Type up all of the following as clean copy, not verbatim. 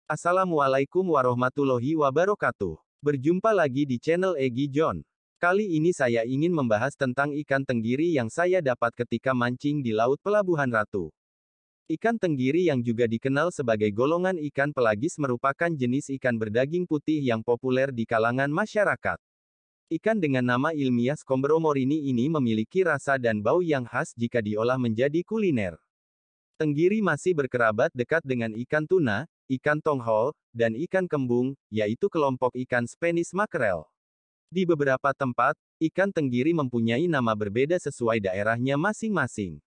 Assalamualaikum warahmatullahi wabarakatuh. Berjumpa lagi di channel Egi John. Kali ini saya ingin membahas tentang ikan tenggiri yang saya dapat ketika mancing di Laut Pelabuhan Ratu. Ikan tenggiri yang juga dikenal sebagai golongan ikan pelagis merupakan jenis ikan berdaging putih yang populer di kalangan masyarakat. Ikan dengan nama ilmiah Scombromorini ini memiliki rasa dan bau yang khas jika diolah menjadi kuliner. Tenggiri masih berkerabat dekat dengan ikan tuna, ikan tonghol, dan ikan kembung, yaitu kelompok ikan Spanish mackerel. Di beberapa tempat, ikan tenggiri mempunyai nama berbeda sesuai daerahnya masing-masing.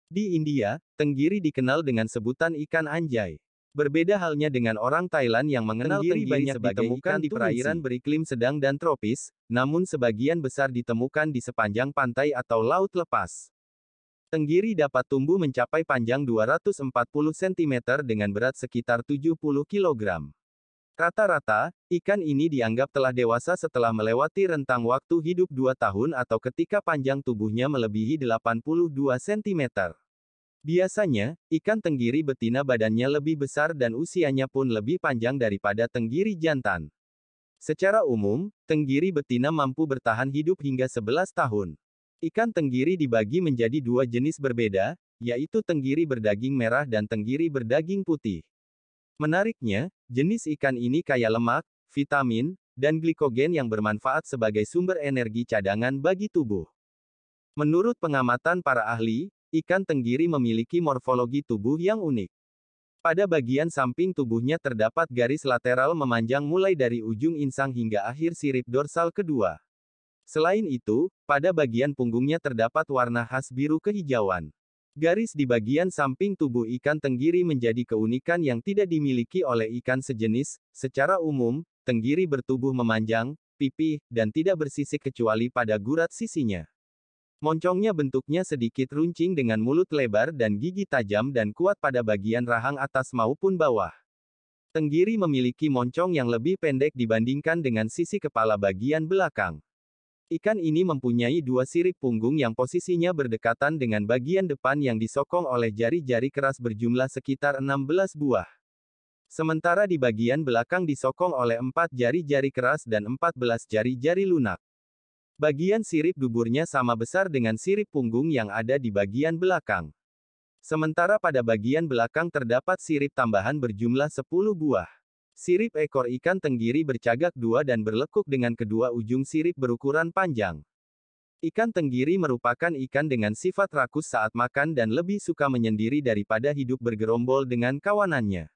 Di India, tenggiri dikenal dengan sebutan ikan anjay. Berbeda halnya dengan orang Thailand yang mengenal tenggiri banyak sebagai ikan di perairan beriklim sedang dan tropis, namun sebagian besar ditemukan di sepanjang pantai atau laut lepas. Tenggiri dapat tumbuh mencapai panjang 240 cm dengan berat sekitar 70 kg. Rata-rata, ikan ini dianggap telah dewasa setelah melewati rentang waktu hidup 2 tahun atau ketika panjang tubuhnya melebihi 82 cm. Biasanya, ikan tenggiri betina badannya lebih besar dan usianya pun lebih panjang daripada tenggiri jantan. Secara umum, tenggiri betina mampu bertahan hidup hingga 11 tahun. Ikan tenggiri dibagi menjadi dua jenis berbeda, yaitu tenggiri berdaging merah dan tenggiri berdaging putih. Menariknya, jenis ikan ini kaya lemak, vitamin, dan glikogen yang bermanfaat sebagai sumber energi cadangan bagi tubuh. Menurut pengamatan para ahli, ikan tenggiri memiliki morfologi tubuh yang unik. Pada bagian samping tubuhnya terdapat garis lateral memanjang mulai dari ujung insang hingga akhir sirip dorsal kedua. Selain itu, pada bagian punggungnya terdapat warna khas biru kehijauan. Garis di bagian samping tubuh ikan tenggiri menjadi keunikan yang tidak dimiliki oleh ikan sejenis. Secara umum, tenggiri bertubuh memanjang, pipih, dan tidak bersisik kecuali pada gurat sisinya. Moncongnya bentuknya sedikit runcing dengan mulut lebar dan gigi tajam dan kuat pada bagian rahang atas maupun bawah. Tenggiri memiliki moncong yang lebih pendek dibandingkan dengan sisi kepala bagian belakang. Ikan ini mempunyai dua sirip punggung yang posisinya berdekatan dengan bagian depan yang disokong oleh jari-jari keras berjumlah sekitar 16 buah. Sementara di bagian belakang disokong oleh 4 jari-jari keras dan 14 jari-jari lunak. Bagian sirip duburnya sama besar dengan sirip punggung yang ada di bagian belakang. Sementara pada bagian belakang terdapat sirip tambahan berjumlah 10 buah. Sirip ekor ikan tenggiri bercagak dua dan berlekuk dengan kedua ujung sirip berukuran panjang. Ikan tenggiri merupakan ikan dengan sifat rakus saat makan dan lebih suka menyendiri daripada hidup bergerombol dengan kawanannya.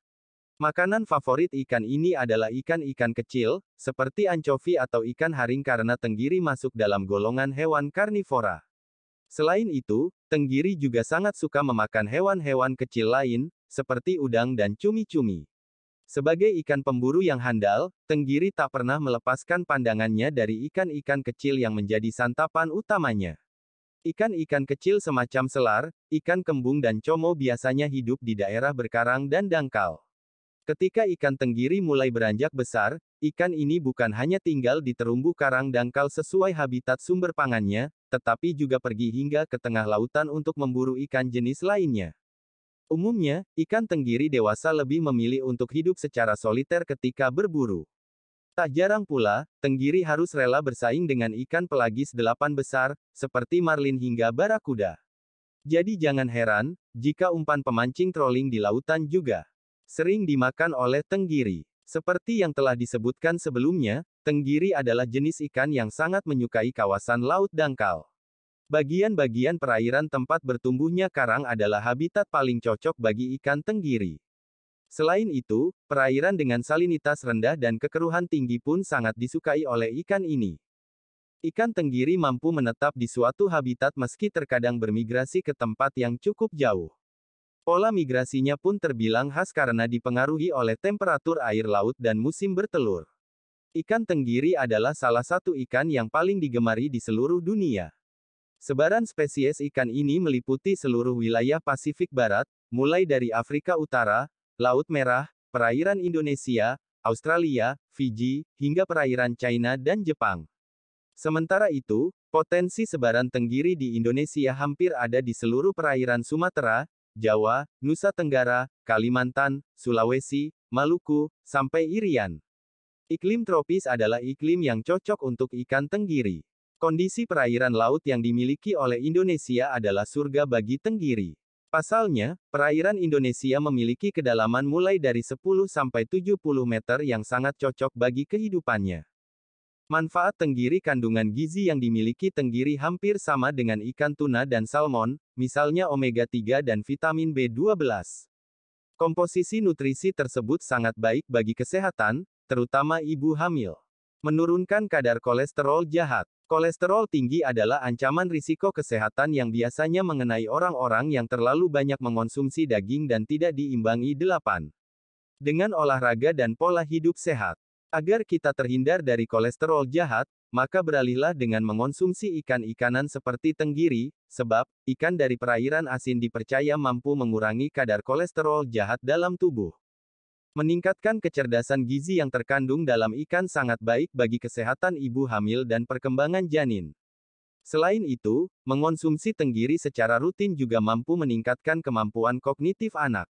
Makanan favorit ikan ini adalah ikan-ikan kecil, seperti ancovi atau ikan haring karena tenggiri masuk dalam golongan hewan karnivora. Selain itu, tenggiri juga sangat suka memakan hewan-hewan kecil lain, seperti udang dan cumi-cumi. Sebagai ikan pemburu yang handal, tenggiri tak pernah melepaskan pandangannya dari ikan-ikan kecil yang menjadi santapan utamanya. Ikan-ikan kecil semacam selar, ikan kembung dan como biasanya hidup di daerah berkarang dan dangkal. Ketika ikan tenggiri mulai beranjak besar, ikan ini bukan hanya tinggal di terumbu karang dangkal sesuai habitat sumber pangannya, tetapi juga pergi hingga ke tengah lautan untuk memburu ikan jenis lainnya. Umumnya, ikan tenggiri dewasa lebih memilih untuk hidup secara soliter ketika berburu. Tak jarang pula, tenggiri harus rela bersaing dengan ikan pelagis delapan besar, seperti marlin hingga barakuda. Jadi jangan heran, jika umpan pemancing trolling di lautan juga sering dimakan oleh tenggiri. Seperti yang telah disebutkan sebelumnya, tenggiri adalah jenis ikan yang sangat menyukai kawasan laut dangkal. Bagian-bagian perairan tempat bertumbuhnya karang adalah habitat paling cocok bagi ikan tenggiri. Selain itu, perairan dengan salinitas rendah dan kekeruhan tinggi pun sangat disukai oleh ikan ini. Ikan tenggiri mampu menetap di suatu habitat meski terkadang bermigrasi ke tempat yang cukup jauh. Pola migrasinya pun terbilang khas karena dipengaruhi oleh temperatur air laut dan musim bertelur. Ikan tenggiri adalah salah satu ikan yang paling digemari di seluruh dunia. Sebaran spesies ikan ini meliputi seluruh wilayah Pasifik Barat, mulai dari Afrika Utara, Laut Merah, perairan Indonesia, Australia, Fiji, hingga perairan China dan Jepang. Sementara itu, potensi sebaran tenggiri di Indonesia hampir ada di seluruh perairan Sumatera, Jawa, Nusa Tenggara, Kalimantan, Sulawesi, Maluku, sampai Irian. Iklim tropis adalah iklim yang cocok untuk ikan tenggiri. Kondisi perairan laut yang dimiliki oleh Indonesia adalah surga bagi tenggiri. Pasalnya, perairan Indonesia memiliki kedalaman mulai dari 10 sampai 70 meter yang sangat cocok bagi kehidupannya. Manfaat tenggiri. Kandungan gizi yang dimiliki tenggiri hampir sama dengan ikan tuna dan salmon, misalnya omega-3 dan vitamin B12. Komposisi nutrisi tersebut sangat baik bagi kesehatan, terutama ibu hamil. Menurunkan kadar kolesterol jahat. Kolesterol tinggi adalah ancaman risiko kesehatan yang biasanya mengenai orang-orang yang terlalu banyak mengonsumsi daging dan tidak diimbangi 8. Dengan olahraga dan pola hidup sehat. Agar kita terhindar dari kolesterol jahat, maka beralihlah dengan mengonsumsi ikan-ikanan seperti tenggiri, sebab ikan dari perairan asin dipercaya mampu mengurangi kadar kolesterol jahat dalam tubuh. Meningkatkan kecerdasan gizi. Yang terkandung dalam ikan sangat baik bagi kesehatan ibu hamil dan perkembangan janin. Selain itu, mengonsumsi tenggiri secara rutin juga mampu meningkatkan kemampuan kognitif anak.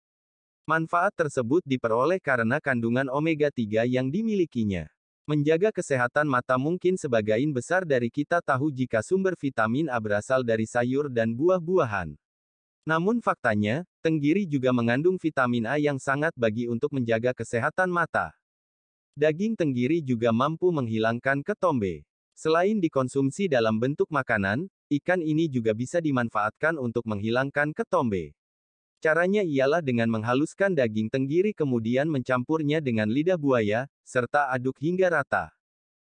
Manfaat tersebut diperoleh karena kandungan omega-3 yang dimilikinya. Menjaga kesehatan mata. Mungkin sebagian besar dari kita tahu jika sumber vitamin A berasal dari sayur dan buah-buahan. Namun faktanya, tenggiri juga mengandung vitamin A yang sangat bagi untuk menjaga kesehatan mata. Daging tenggiri juga mampu menghilangkan ketombe. Selain dikonsumsi dalam bentuk makanan, ikan ini juga bisa dimanfaatkan untuk menghilangkan ketombe. Caranya ialah dengan menghaluskan daging tenggiri kemudian mencampurnya dengan lidah buaya, serta aduk hingga rata.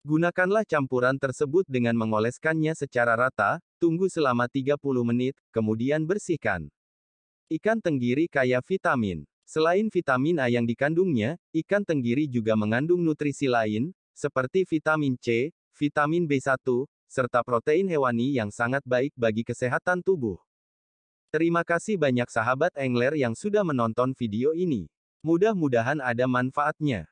Gunakanlah campuran tersebut dengan mengoleskannya secara rata, tunggu selama 30 menit, kemudian bersihkan. Ikan tenggiri kaya vitamin. Selain vitamin A yang dikandungnya, ikan tenggiri juga mengandung nutrisi lain, seperti vitamin C, vitamin B1, serta protein hewani yang sangat baik bagi kesehatan tubuh. Terima kasih banyak sahabat angler yang sudah menonton video ini. Mudah-mudahan ada manfaatnya.